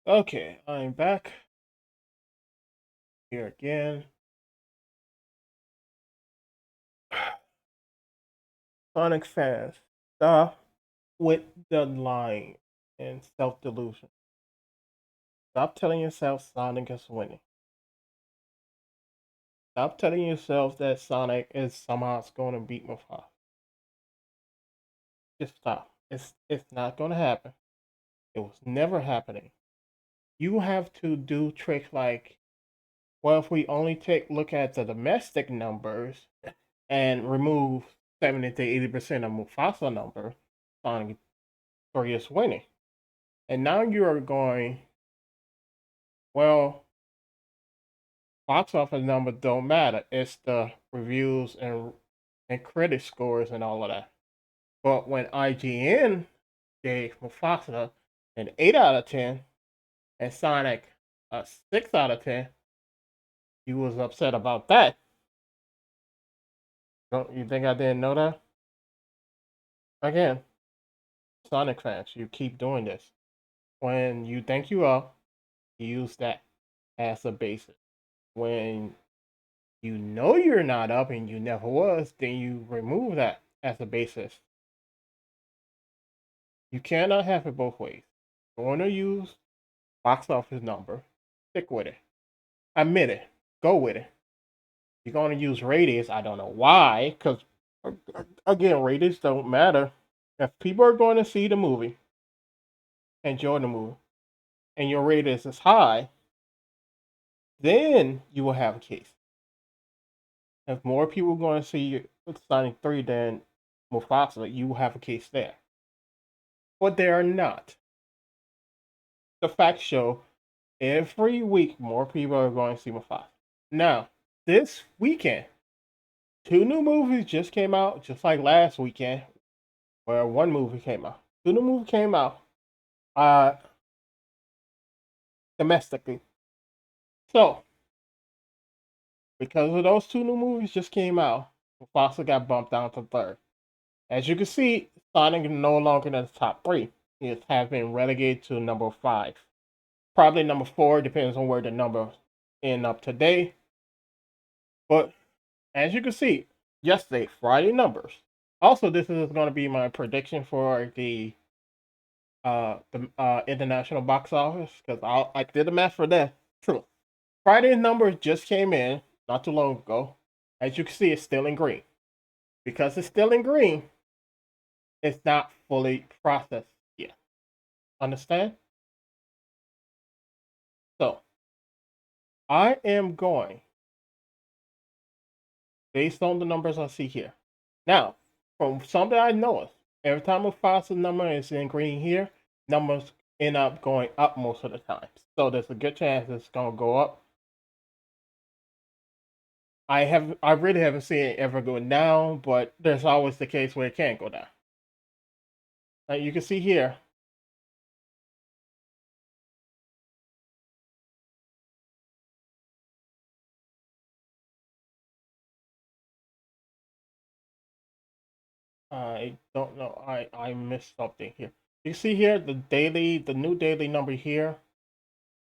Okay, I'm back here again. Sonic fans, stop with the lying and self delusion. Stop telling yourself Sonic is winning. Stop telling yourself that Sonic is somehow going to beat Mufasa. Just stop. It's not going to happen. It was never happening. You have to do tricks like, well, if we only take look at the domestic numbers and remove 70 to 80% of Mufasa number, Sonic 3 is winning. And now you are going, well, box office numbers don't matter. It's the reviews and critic scores and all of that. But when IGN gave Mufasa an 8 out of 10 and Sonic a 6 out of 10, you was upset about that. Don't you think I didn't know that? Again, Sonic fans, you keep doing this. When you think you are, you use that as a basis. When you know you're not up and you never was, then you remove that as a basis. You cannot have it both ways. You're going to use box office number, stick with it. Admit it. Go with it. You're going to use ratings. I don't know why, because again, ratings don't matter. If people are going to see the movie, enjoy the movie, and your ratings is high, then you will have a case. If more people are going to see Sonic 3 than Mufasa, you will have a case there. But they are not. The facts show every week more people are going to see Mufasa. Now, this weekend, two new movies just came out, just like last weekend, where one movie came out. Two new movies came out uh, domestically. So, because of those two new movies just came out, Mufasa got bumped down to third. As you can see, Sonic is no longer in the top three. It has been relegated to number five. Probably number four, depends on where the number end up today. But as you can see, yesterday, Friday numbers. Also, this is going to be my prediction for the international box office because I did the math for that. True. Friday's numbers just came in not too long ago. As you can see, it's still in green. Because it's still in green, it's not fully processed yet. Understand? So I am going based on the numbers I see here. Now, from something I know, every time a fossil number is in green here, numbers end up going up most of the time. So there's a good chance it's gonna go up. I really haven't seen it ever go down, but there's always the case where it can't go down. Like you can see here. I don't know. I missed something here. You see here the new daily number here.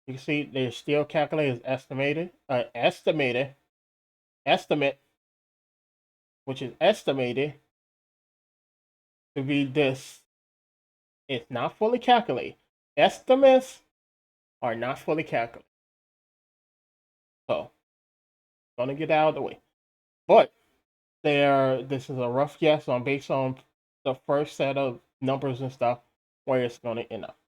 You can see they're still calculated as estimated. Estimate, which is estimated to be this. It's not fully calculated. Estimates are not fully calculated. So, gonna get out of the way. But this is a rough guess on based on the first set of numbers and stuff where it's gonna end up.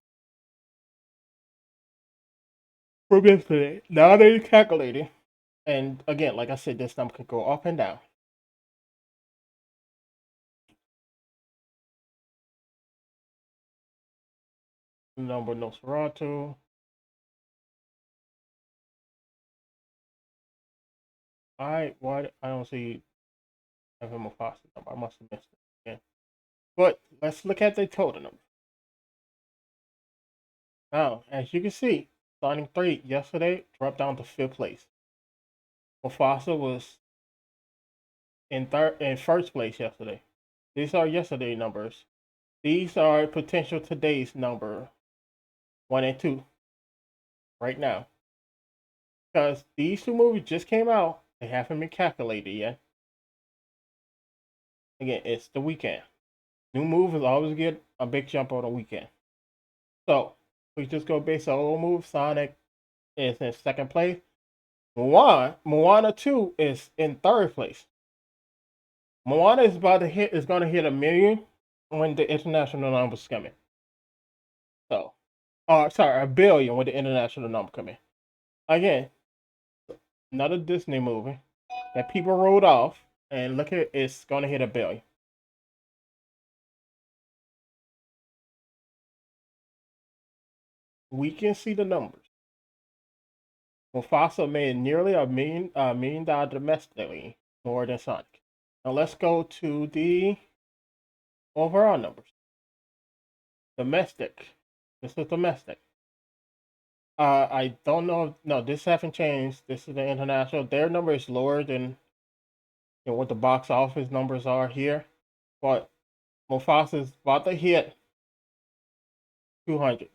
From yesterday. Now they're calculating. And again, like I said, this number can go up and down. Number Nosferatu. I don't see Evan Mufasa number. I must have missed it again. But let's look at the total number. Now, as you can see, Sonic 3 yesterday dropped down to fifth place. Mufasa was in first place yesterday. These are yesterday numbers. These are potential today's number 1 and 2. right now. Because these two movies just came out, they haven't been calculated yet. Again, it's the weekend. New movies always get a big jump on the weekend. So we just go based on old move. Sonic is in second place. Moana 2 is in third place. Moana is gonna hit 1 million when the international numbers come in. So sorry, 1 billion when the international number come in. Again, another Disney movie that people wrote off, and look at it's gonna hit 1 billion. We can see the numbers. Mufasa made nearly $1 million domestically, more than Sonic. Now let's go to the overall numbers. Domestic. This is domestic. I don't know. No, this haven't changed. This is the international. Their number is lower than what the box office numbers are here, but Mufasa's about to hit 200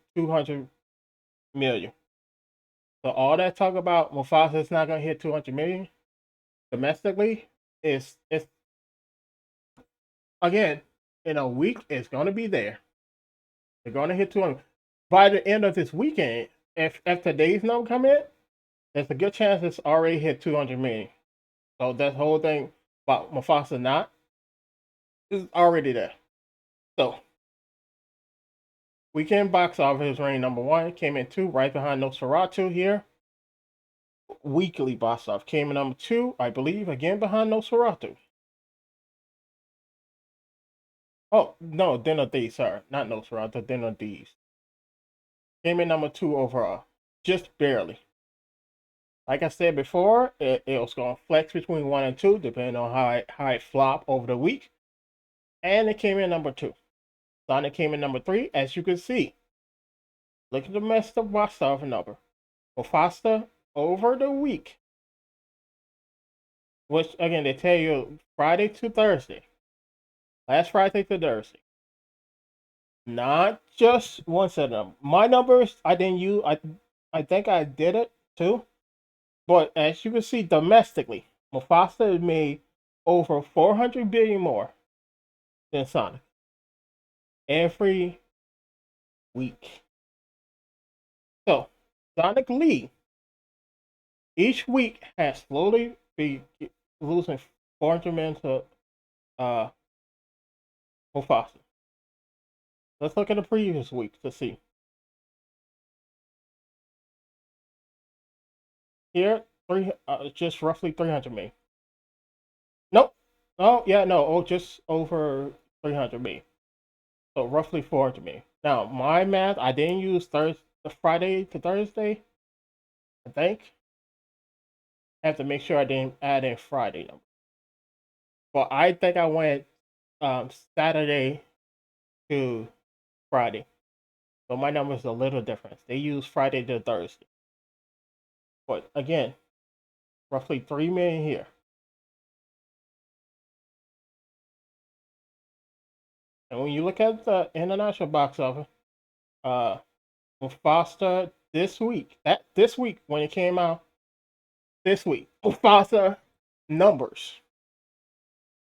million. So all that talk about Mufasa's not gonna hit 200 million domestically is again in a week it's gonna be there. They're gonna hit 200 by the end of this weekend. If today's number come in, there's a good chance it's already hit 200 million. So that whole thing about Mufasa not is already there. So weekend box office ranked number one, came in two, right behind Nosferatu here. Weekly box office came in number two, I believe, again behind Nosferatu. Oh no, Dinner Thieves, sorry, not Nosferatu, Dinner Thieves. Came in number two overall, just barely. Like I said before, it was gonna flex between one and two, depending on how it flop over the week. And it came in number two. Sonic came in number three, as you can see. Look at the messed up box office number. Mufasa over the week, which again they tell you Friday to Thursday, last Friday to Thursday. Not just one set of them. My numbers I didn't use. I think I did it too, but as you can see domestically, Mufasa has made over 400 billion more than Sonic every week. So Sonic Lee each week has slowly been losing 400 million to uh, Mufasa. Let's look at the previous week to see. Here, just roughly 300 million. Nope. Oh yeah, no. Oh, just over 300 million. So roughly 400 million. Now my math, I didn't use Thursday, Friday to Thursday. I think I have to make sure I didn't add in Friday number. But I think I went Saturday to Friday. So my number is a little different. They use Friday to Thursday. But again, roughly 3 million here. And when you look at the international box office, uh, Mufasa this week when it came out, this week, Mufasa numbers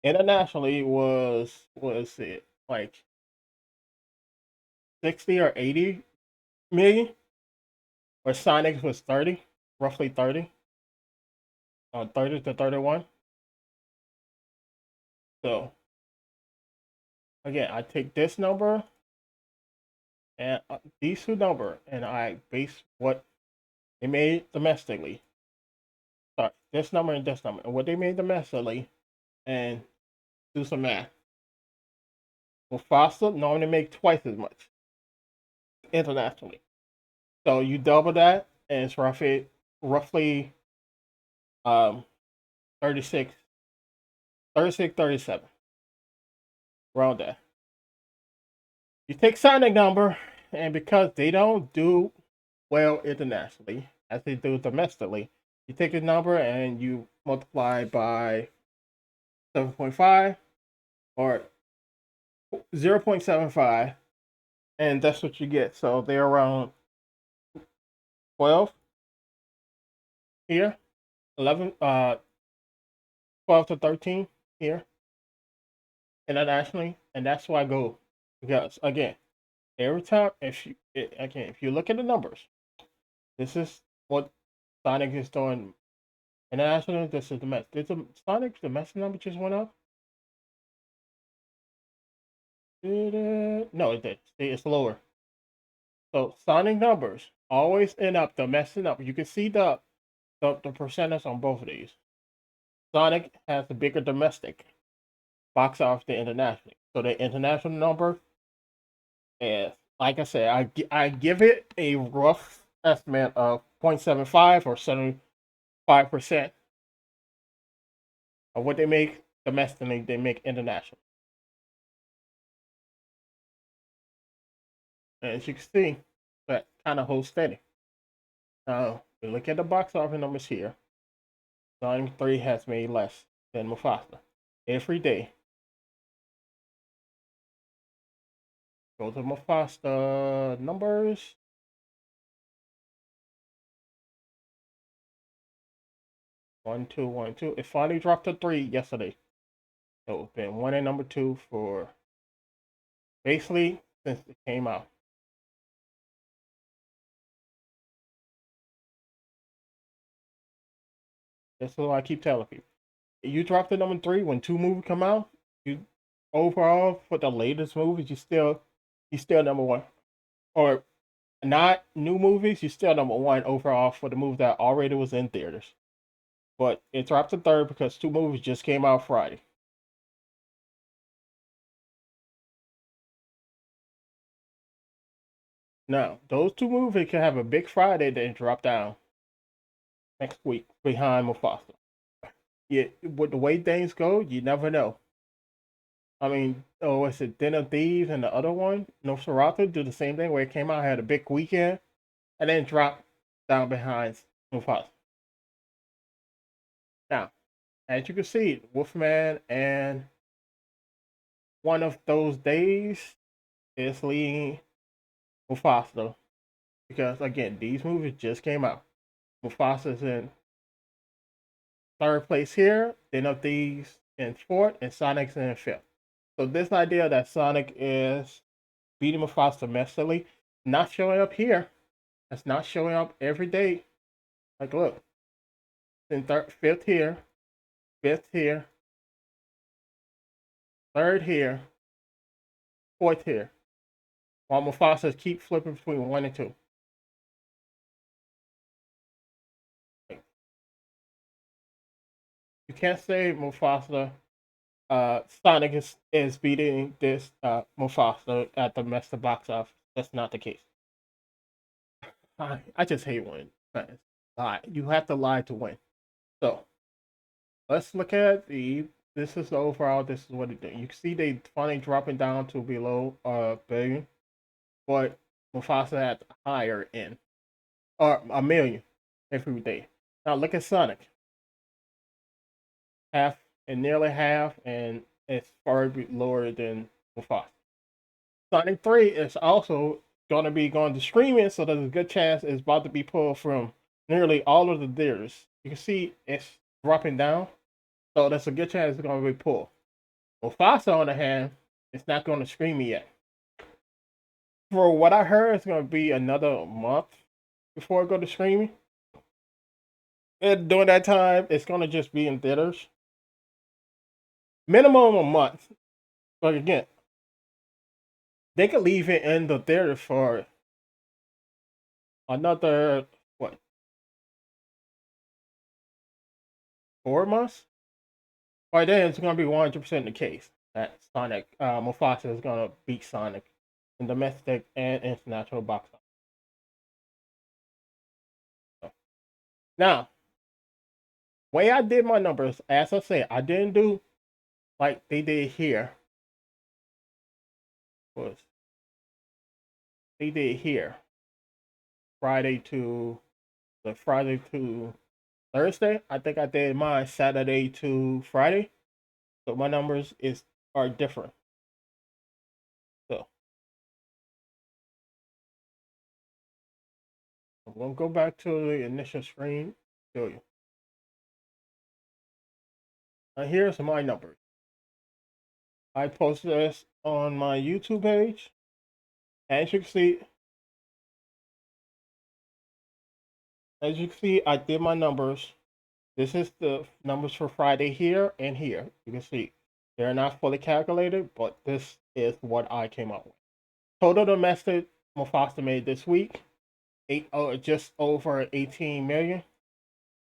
internationally was it like 60 or 80 million, where Sonic was 30, roughly 30, 30 to 31. So again, I take this number and these two number, and I base what they made domestically. Sorry, this number and this number, and what they made domestically, and do some math. Mufasa normally make twice as much internationally. So you double that, and it's roughly um 36, 36, 37. Around that. You take Sonic number, and because they don't do well internationally as they do domestically, you take the number and you multiply by 7.5 or 0.75, and that's what you get. So they're around 12 here, 11, 12 to 13 here internationally, and that's why I go because again, every time if you look at the numbers, this is what Sonic is doing internationally. This is the mess. Did the Sonic domestic number just went up? Did it? No, it did. See, it's lower. So Sonic numbers always end up domestic number. You can see the percentage on both of these. Sonic has the bigger domestic box office than internationally. So the international number is, like I said, I give it a rough estimate of 0.75 or 75% of what they make domestically, they make international. And as you can see, that kind of holds steady. Now, we look at the box office numbers here. Sonic 3 has made less than Mufasa every day. Go to Mufasa numbers. One, two, one, two. It finally dropped to 3 yesterday. So it's been one and number 2 for basically since it came out. That's what I keep telling people. You drop the number 3 when 2 movies come out. You overall for the latest movies, you still number 1. Or not new movies, you still number 1 overall for the movie that already was in theaters. But it dropped to 3rd because 2 movies just came out Friday. Now, those 2 movies can have a big Friday, then drop down next week behind Mufasa. Yeah, with the way things go, you never know. I mean, oh, it's a Den of Thieves and the other one, Nosferatu, do the same thing where it came out, had a big weekend, and then dropped down behind Mufasa. Now, as you can see, Wolfman and one of those days is leading Mufasa because again, these movies just came out. Mufasa's in 3rd place here, Den of Thieves in 4th, and Sonic's in 5th. So this idea that Sonic is beating Mufasa domestically, not showing up here. That's not showing up every day. Like, look, in 5th here, 5th here, 3rd here, 4th here. While Mufasa keep flipping between 1 and 2. You can't say Mufasa. Sonic is beating this Mufasa at the domestic box office. That's not the case. I just hate when fans lie. You have to lie to win. So let's look at the. This is the overall. This is what it did. You can see they finally dropping down to below a billion, but Mufasa had higher end or a million every day. Now look at Sonic, half and nearly half, and it's far lower than Mufasa. Sonic 3 is also going to be going to streaming, so there's a good chance it's about to be pulled from nearly all of the theaters. You can see it's dropping down, so there's a good chance it's going to be pulled. Mufasa, on the hand, it's not going to stream yet. For what I heard, it's going to be another month before it go to streaming. And during that time, it's going to just be in theaters. Minimum a month. But again, they could leave it in the theater for another, what, 4 months? By then, it's going to be 100% the case that Sonic, Mufasa is going to beat Sonic in domestic and international box office. So, now, way I did my numbers, as I said, I didn't do like they did here. Was they did here Friday to Friday to Thursday. I think I did mine Saturday to Friday. So my numbers are different. So I'm gonna go back to the initial screen. Show you. Now here's my numbers. I posted this on my YouTube page. As you can see, I did my numbers. This is the numbers for Friday here and here. You can see they're not fully calculated, but this is what I came up with. Total domestic Mufasa made this week, just over 18 million.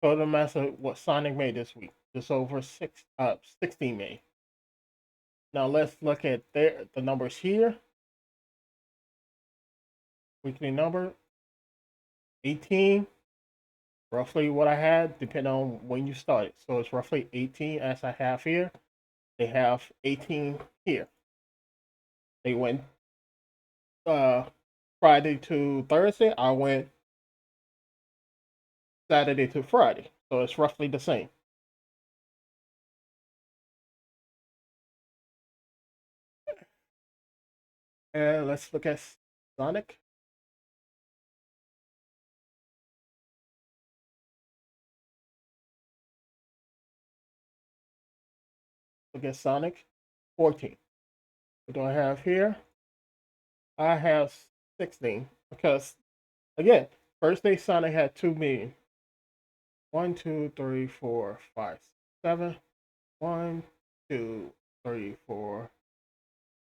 Total domestic what Sonic made this week, just over 16 million. Now let's look at the numbers here. Weekly number 18, roughly what I had, depending on when you started. So it's roughly 18 as I have here. They have 18 here. They went uh, Friday to Thursday. I went Saturday to Friday. So it's roughly the same. And let's look at Sonic. Look at Sonic 14. What do I have here? I have 16 because, again, first day Sonic had 2 million. 1, 2, 3, 4, 5, 7. 1, 2, 3, 4,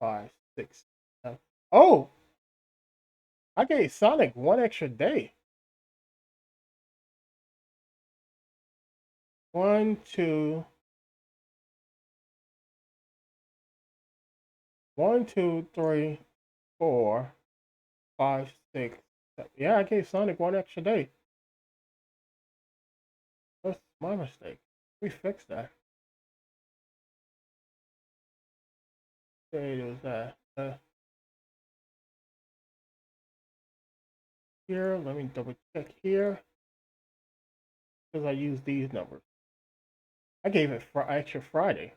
5, 6, 7. Oh, I gave Sonic 1 extra day. 1, 2, 1, 2, 3, 4, 5, 6, 7. Yeah, I gave Sonic 1 extra day. That's my mistake. We fixed that. Okay, it was that. Here, let me double check here because I used these numbers. I gave it for extra Friday.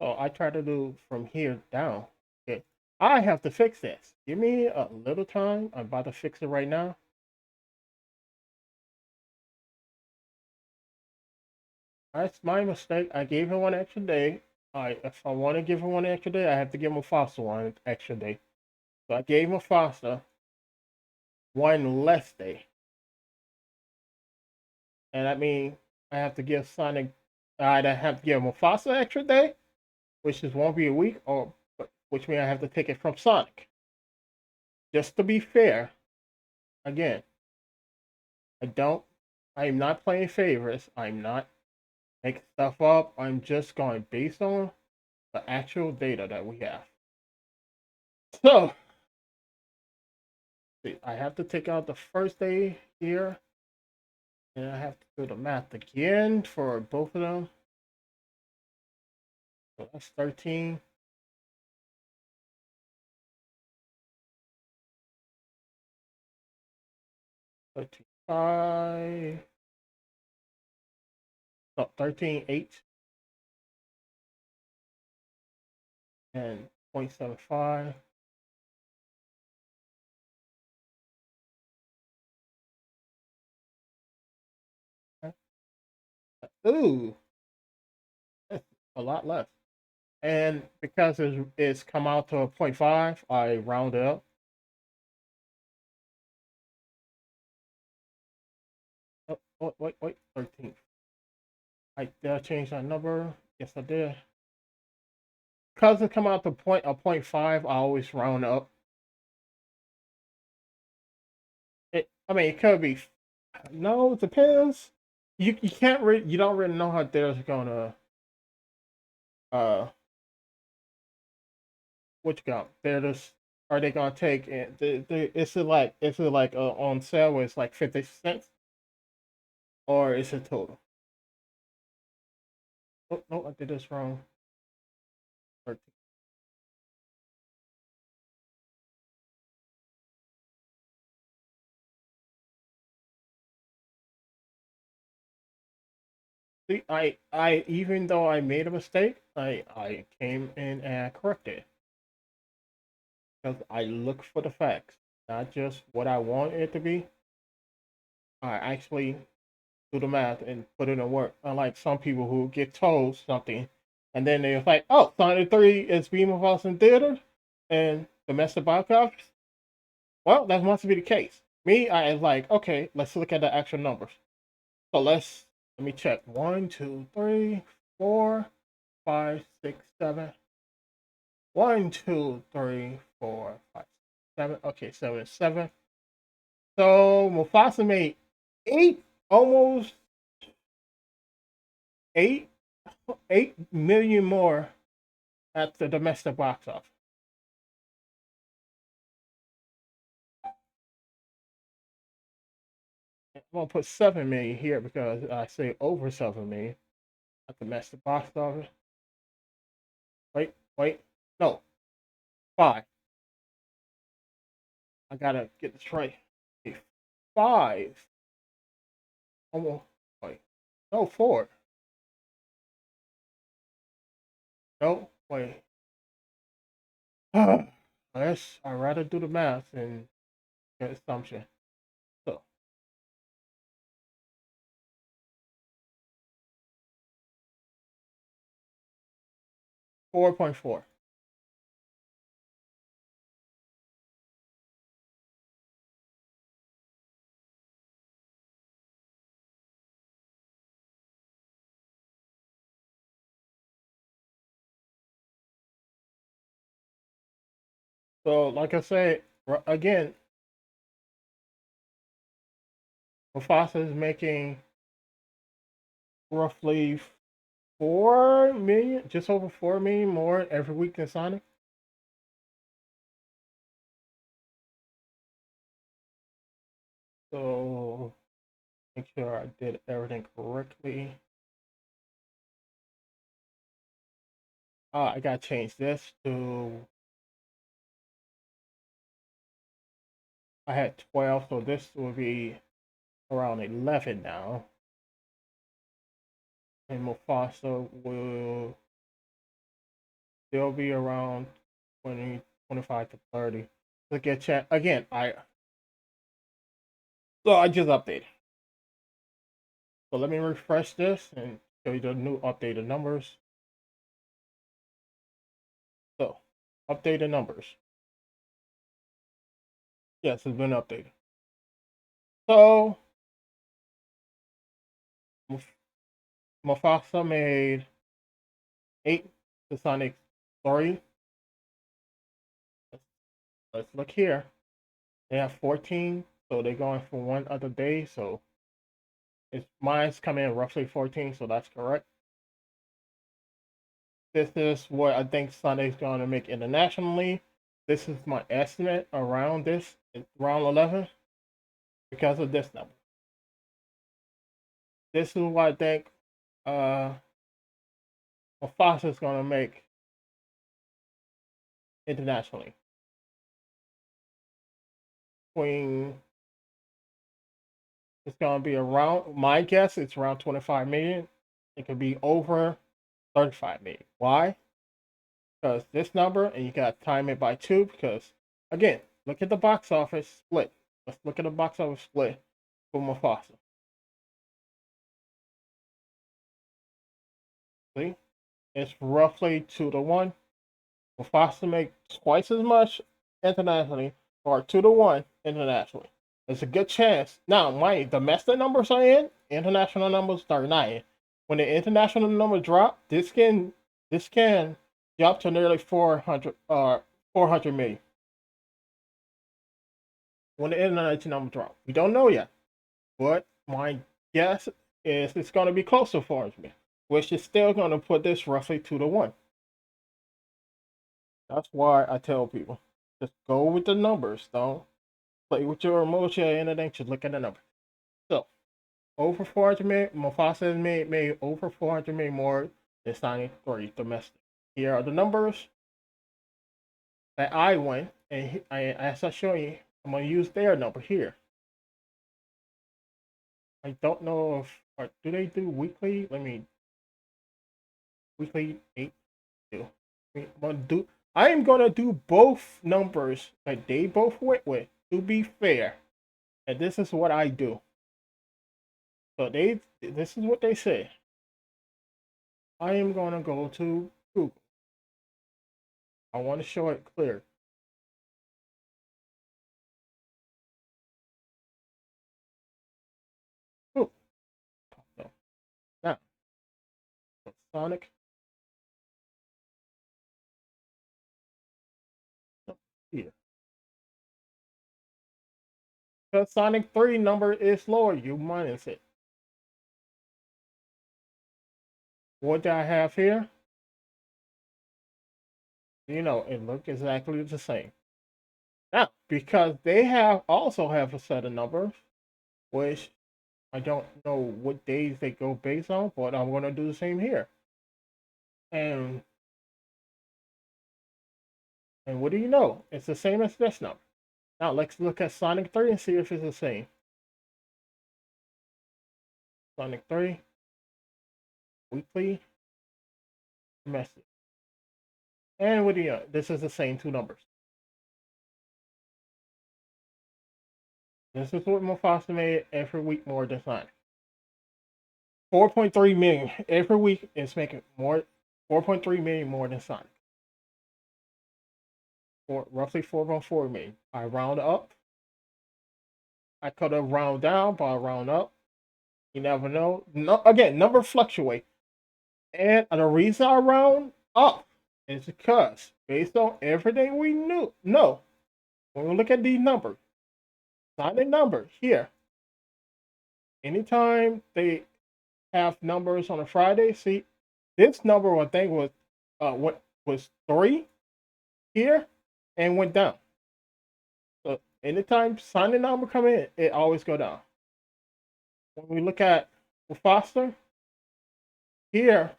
So I try to do from here down. Okay. I have to fix this. Give me a little time. I'm about to fix it right now. That's my mistake. I gave him 1 extra day. If I want to give him 1 extra day, I have to give him Mufasa 1 extra day. So I gave Mufasa 1 less day. And that means I have to give Sonic, I have to give Mufasa extra day, which is won't be a week, or which means I have to take it from Sonic. Just to be fair, again, I'm not playing favorites. I'm not making stuff up. I'm just going based on the actual data that we have. So, see, I have to take out the first day here, and I have to do the math again for both of them. So that's 13. 13, 5. No, 13, 8, and 0.75. Ooh, that's a lot less. And because it's come out to a 0.5, I round it up. Oh, wait, 13. Did I change that number? Yes, I did. Because it come out to a 0.5, I always round up. I mean, it could be. No, it depends. You can't you don't really know how they're gonna uh what you got. They're just are they gonna take it? Is it like on sale where it's like 50 cents, or is it total? Oh no, I did this wrong. 13. See, I even though I made a mistake, I came in and I corrected because I look for the facts. not just what I want it to be. I actually do the math and put it in work. Unlike some people who get told something and then they're like, oh, Sonic 3 is being Mufasa in theater and domestic box office. Well, that must be the case. Me, I was like, okay, let's look at the actual numbers. So let me check. 1, 2, 3, 4, 5, 6, 7. 1, 2, 3, 4, 5, 7. Okay, 7, 7. So Mufasa made 8, almost 8, 8 million more at the domestic box office. I'm gonna put 7 million here because I say over 7 million at the domestic box office. Wait, no, 5. I gotta get this right. Okay, 5. Almost. Wait, no, 4. No, wait. I'd rather do the math and get assumption. So 4.4. So like I said again, Mufasa is making roughly 4 million, just over 4 million more every week than Sonic. So make sure I did everything correctly. I gotta change this to, I had 12, so this will be around 11 now. And Mufasa will still be around 20, 25 to 30. Look at chat again. I just updated. So let me refresh this and show you the new updated numbers. So updated numbers. Yes, it's been updated. So Mufasa made 8 to Sonic 3. Let's look here. They have 14, so they're going for one other day. So mine's coming in roughly 14, so that's correct. This is what I think Sunday's going to make internationally. This is my estimate around this, around 11, because of this number. This is what I think uh, Mufasa is going to make internationally. Between, it's going to be around, my guess, it's around 25 million. It could be over 35 million. Why? Because this number, and you got to time it by 2, because, again, look at the box office split. Let's look at the box office split for Mufasa. See? It's roughly 2 to 1. Mufasa make twice as much internationally, or 2 to 1 internationally. There's a good chance. Now, my domestic numbers are in, international numbers are not in. When the international number drop, this can jump to nearly 400 400 million. When the international number drop, we don't know yet, but my guess is it's going to be close to 400 million, which is still going to put this roughly 2 to 1. That's why I tell people, just go with the numbers. Don't play with your emotion and anything. Just look at the number. So over 400 million, Mufasa has made over 400 million more than Sonic 3 domestic. Here are the numbers that I went, and as I show you, I'm gonna use their number here. I don't know if, or do they do weekly? Let me, weekly 8 do. I'm gonna do both numbers that they both went with. to be fair, and this is what I do. So this is what they say. I am gonna go to Google. I want to show it clear. Ooh, no. Now, Sonic. Here. The Sonic 3 number is lower, you minus it. What do I have here? You know, it looks exactly the same. Now, because they also have a set of numbers, which I don't know what days they go based on, but I'm gonna do the same here. And what do you know? It's the same as this number. Now let's look at Sonic 3 and see if it's the same. Sonic 3, weekly, message. And what do you know? This is the same two numbers. This is what Mufasa made every week more than Sonic. 4.3 million every week is making more 4.3 million more than Sonic. For roughly 4.4 million. I round up. I could have round down, but I round up. You never know. No, again, number fluctuate. And the reason I round up is because based on everything we know, when we look at these numbers, Sonic numbers here, anytime they have numbers on a Friday, see, this number I think was what was 3 here and went down. So anytime Sonic number come in, it always go down. When we look at Mufasa, here,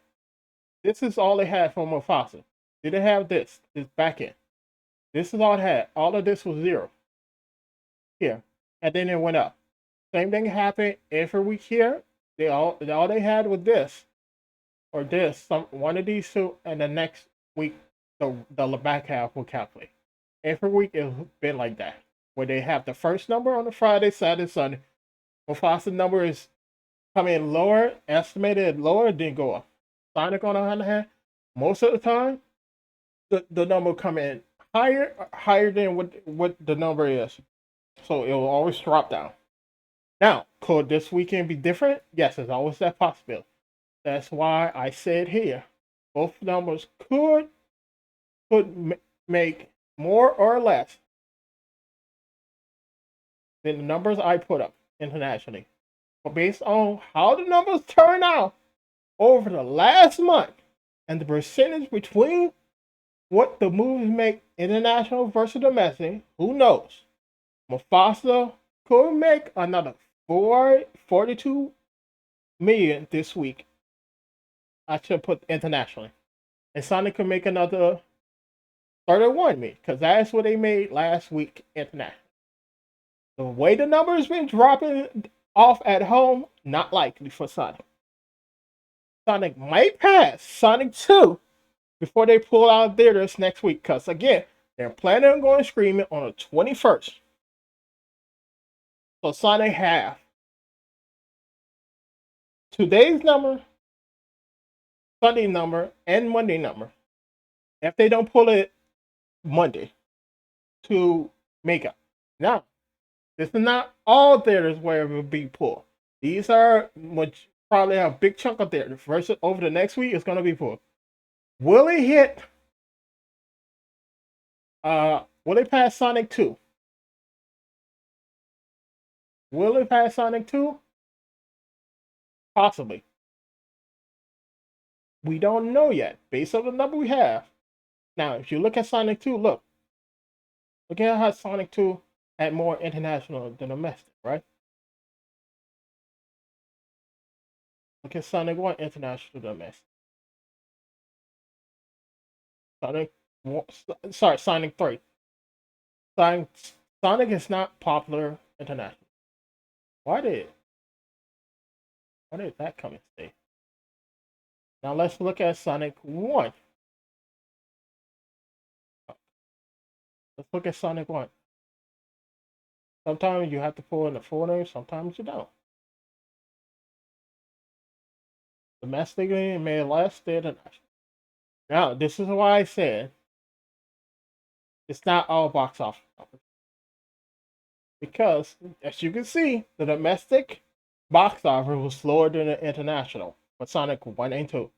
this is all they had for Mufasa. Did they have this back end? This is all it had. All of this was 0 here, and then it went up. Same thing happened every week here. All they had was this or this, one of these two, and the next week the back half will calculate. Every week it's been like that, where they have the first number on the Friday, Saturday, Sunday. Mufasa number is coming lower, estimated lower, then go up. Sonic on the other hand, most of the time, the number come in higher than what the number is. So it will always drop down. Now, could this weekend be different? Yes, there's always that possibility. That's why I said here, both numbers could make more or less than the numbers I put up internationally. But based on how the numbers turn out over the last month and the percentage between what the movies make international versus domestic, who knows? Mufasa could make another 42 million this week. I should put internationally. And Sonic could make another 31 million because that's what they made last week internationally. The way the numbers been dropping off at home, not likely for Sonic. Sonic might pass Sonic 2 before they pull out of theaters next week because, again, they're planning on going streaming on the 21st. So Sonic have today's number, Sunday number, and Monday number. If they don't pull it Monday to make up. Now, this is not all theaters where it will be pulled. These are which probably have a big chunk of theaters. Versus over the next week, it's going to be pulled. Will it hit? Will it pass Sonic 2? Will it pass Sonic 2? Possibly. We don't know yet, based on the number we have. Now, if you look at Sonic 2, look at how Sonic 2 had more international than domestic, right? Look at Sonic 1 international domestic. Sonic, sorry, Sonic 3. Sonic, Sonic is not popular internationally. Why did that come in today? Now let's look at Sonic 1. Let's look at Sonic 1. Sometimes you have to pull in the full name, sometimes you don't. Domestically may less than international. Now, this is why I said it's not all box office numbers. Because, as you can see, the domestic box office was lower than the international for Sonic 1 and 2.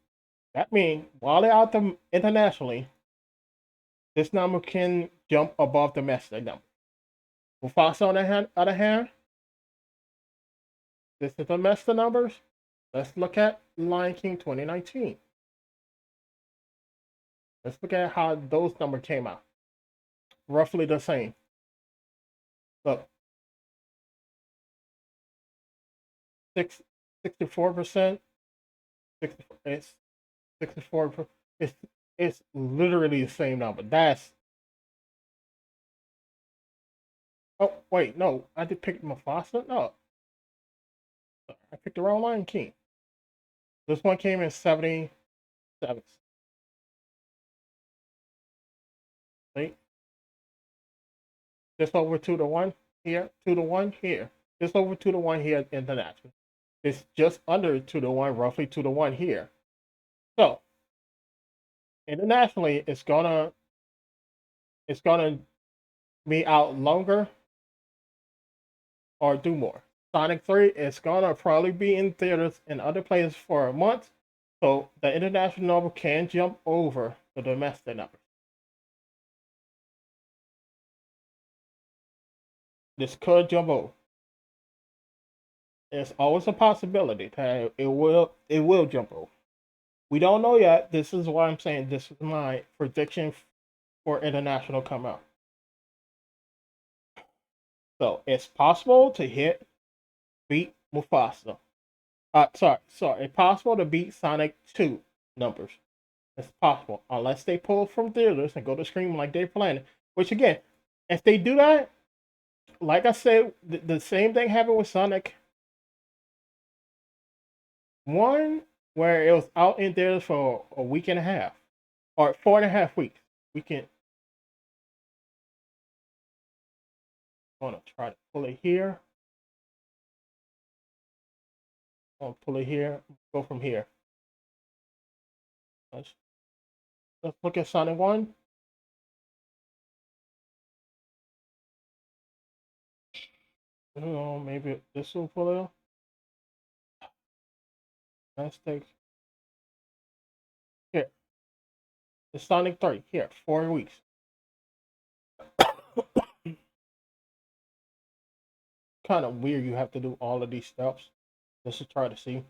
That means, while they're out them internationally, this number can jump above the domestic number. Mufasa, on the other hand, this is the domestic numbers. Let's look at Lion King 2019. Let's look at how those numbers came out. Roughly the same. Look, 64%, 64, it's 64. It's it's literally the same number. That's oh wait, no, I did pick Mufasa. No, I picked the wrong Lion King. This one came in 77. See, just over 2 to 1 here, 2 to 1 here, just over 2 to 1 here international. It's just under 2 to 1, roughly 2 to 1 here. So internationally, it's gonna be out longer or do more. Sonic 3 is gonna probably be in theaters and other places for a month, so the international number can jump over the domestic number. This could jump over. There's always a possibility that it will jump over. We don't know yet. This is why I'm saying this is my prediction for international come out. So it's possible to beat Mufasa. Sorry. It's possible to beat Sonic 2 numbers. It's possible, unless they pull from theaters and go to stream like they planned. Which again, if they do that, like I said, the same thing happened with Sonic 1, where it was out in theaters for a week and a half or 4.5 weeks. We can gonna try to pull it here. I'll pull it here. Go from here. Let's let's look at Sonic 1. Maybe this will pull it. Let's take here. The Sonic 3 here, 4 weeks. Kind of weird. You have to do all of these steps just to try to see.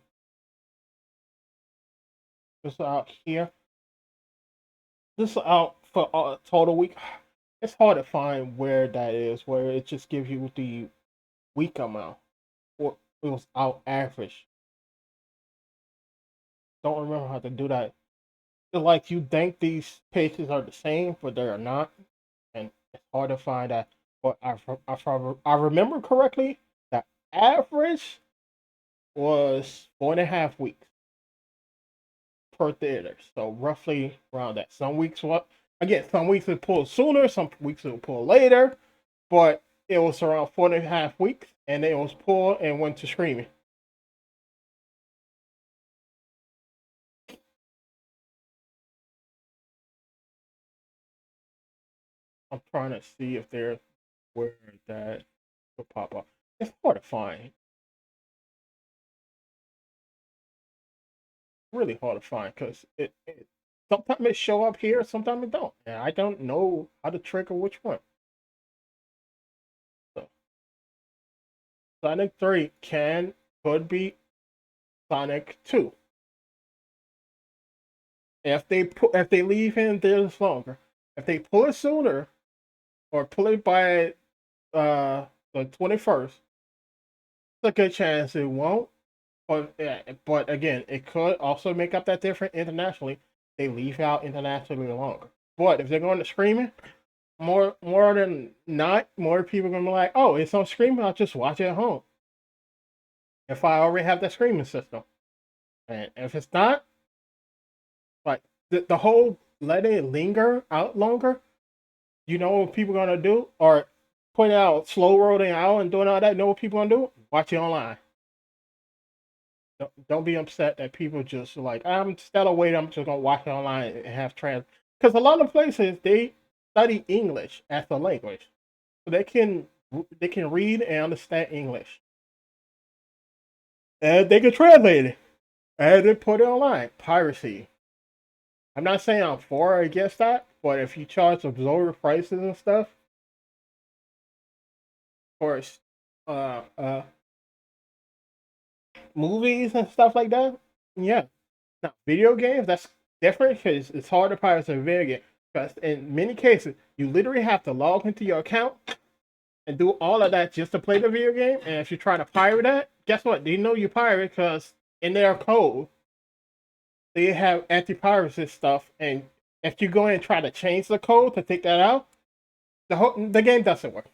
This out here. This out for a total week. It's hard to find where that is. Where it just gives you the week amount. Or it was out average. Don't remember how to do that. It's like you think these pages are the same, but they are not, and it's hard to find that. But I remember correctly, the average was 4.5 weeks per theater. So roughly around that. Some weeks some weeks it pull sooner, some weeks it pull later, but it was around 4.5 weeks, and it was pulled and went to streaming. I'm trying to see if there's where that will pop up. It's hard to find. Really hard to find because it sometimes it show up here, sometimes it don't. And I don't know how to trigger which one. So Sonic 3 could be Sonic 2. If they leave in this longer. If they pull it sooner or pull it by the 21st, it's a good chance it won't. But again, it could also make up that difference internationally. They leave out internationally longer. But if they're going to streaming, more than not, more people are gonna be like, oh, it's on streaming. I'll just watch it at home if I already have the streaming system. And if it's not, like the whole letting it linger out longer, you know what people are gonna do? Or putting out slow rolling out and doing all that. Know what people gonna do? Watch it online. Don't be upset that people just like instead of waiting, I'm just gonna watch it online and have trans. Because a lot of places they study English as a language, so they can read and understand English, and they can translate it and then put it online. Piracy. I'm not saying I'm for or against that, but if you charge absurd prices and stuff for uh movies and stuff like that, yeah. Now video games, that's different because it's hard to pirate a video game. Because in many cases, you literally have to log into your account and do all of that just to play the video game. And if you try to pirate that, guess what? They know you pirate because in their code they have anti-piracy stuff. And if you go in and try to change the code to take that out, the game doesn't work.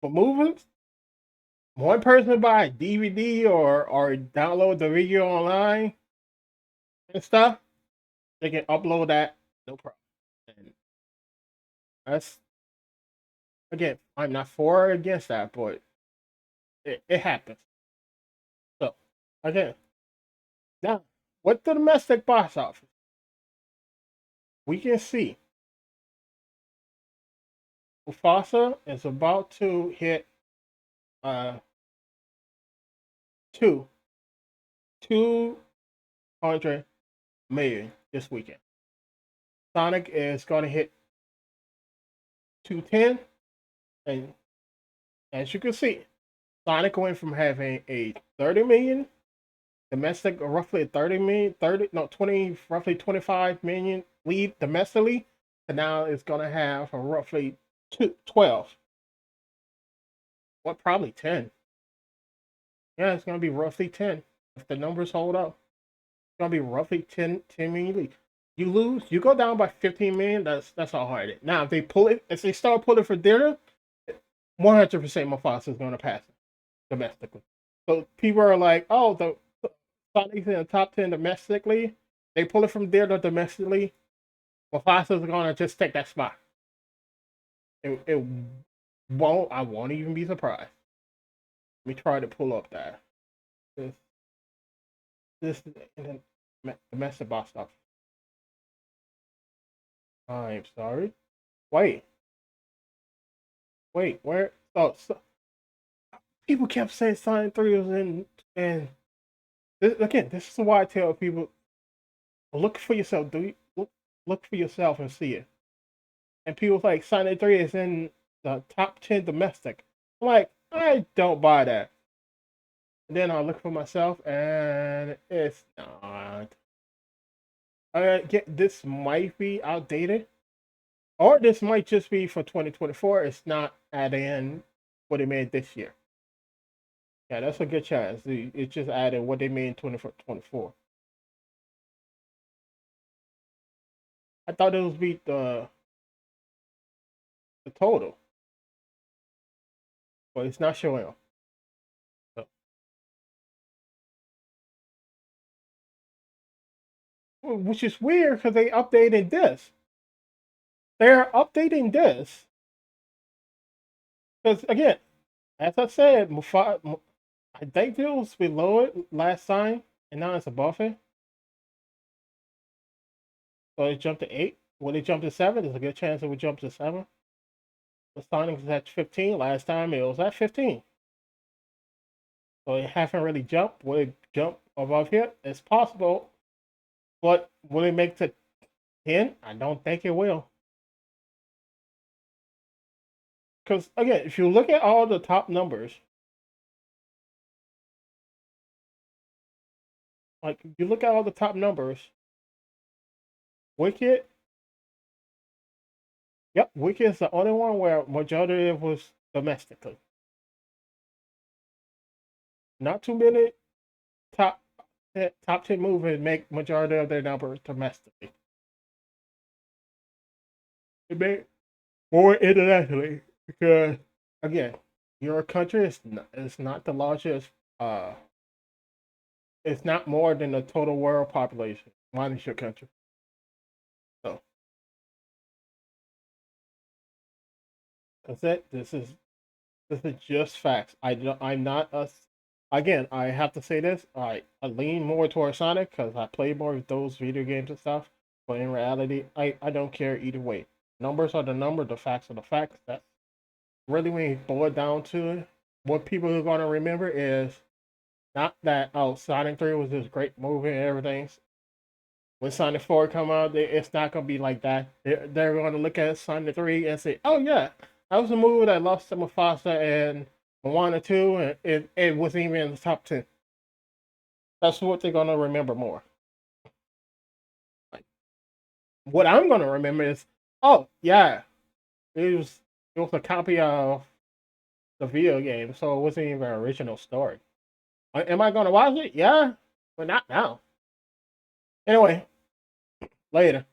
For movies, one person buy a DVD or download the video online and stuff, they can upload that no problem. And that's again, I'm not for or against that, but it happens. So again, now with the domestic box office, we can see Mufasa is about to hit uh two 200 million this weekend. Sonic is going to hit 210, and as you can see, Sonic went from having a 30 million domestic, roughly 30 million, 30 no 20, roughly 25 million lead domestically, and now it's going to have a roughly 12. What, probably 10? Yeah, it's going to be roughly 10 if the numbers hold up. It's going to be roughly 10 million lead. You lose, you go down by 15 million. That's how hard it is. Now, if they start pulling for dinner, 100% Mufasa is going to pass it domestically. So people are like, oh, the Sonic's in the top 10 domestically. They pull it from there to domestically. Mufasa's going to just take that spot. It won't. I won't even be surprised. Let me try to pull up that. This this in the domestic box office. I'm sorry. Wait, where? Oh, so, people kept saying Sonic 3 was in, and again, this is why I tell people look for yourself. Do you look for yourself and see it? And people like Sonic 3 is in the top 10 domestic. I'm like, I don't buy that. And then I look for myself, and it's not. I get this might be outdated, or this might just be for 2024. It's not adding what they made this year. Yeah, that's a good chance. It's just adding what they made in 2024. I thought it was beat the total, but it's not showing up. So, which is weird because they updated this. They're updating this because again, as I said, I think it was below it last time, and now it's above it. So it jumped to 8. Will it jump to 7? There's a good chance it would jump to 7. The Sonic is at 15. Last time it was at 15. So it haven't really jumped. Will it jump above here? It's possible. But will it make to 10? I don't think it will. Because again, if you look at all the top numbers, like you look at all the top numbers, Wicked, yep, Wicked is the only one where majority of it was domestically. Not too many top top 10 movies make majority of their numbers domestically. They make more internationally because again, your country is not the largest. It's not more than the total world population minus your country. So That's it. This is just facts. I'm not a. Again, I have to say this. I lean more towards Sonic because I play more of those video games and stuff. But in reality, I don't care either way. Numbers are the number. The facts are the facts. That's really when you boil it down to it. What people are gonna remember is not that Sonic 3 was this great movie and everything. When Sonic 4 come out, it's not gonna be like that. They're gonna look at Sonic 3 and say, "Oh yeah, that was a movie that lost to Mufasa and Moana 2, and it wasn't even in the top 10." That's what they're gonna remember more. Like, what I'm gonna remember is, oh yeah, it was it was a copy of the video game, so it wasn't even an original story. Am I gonna watch it? Yeah, but not now. Anyway, later.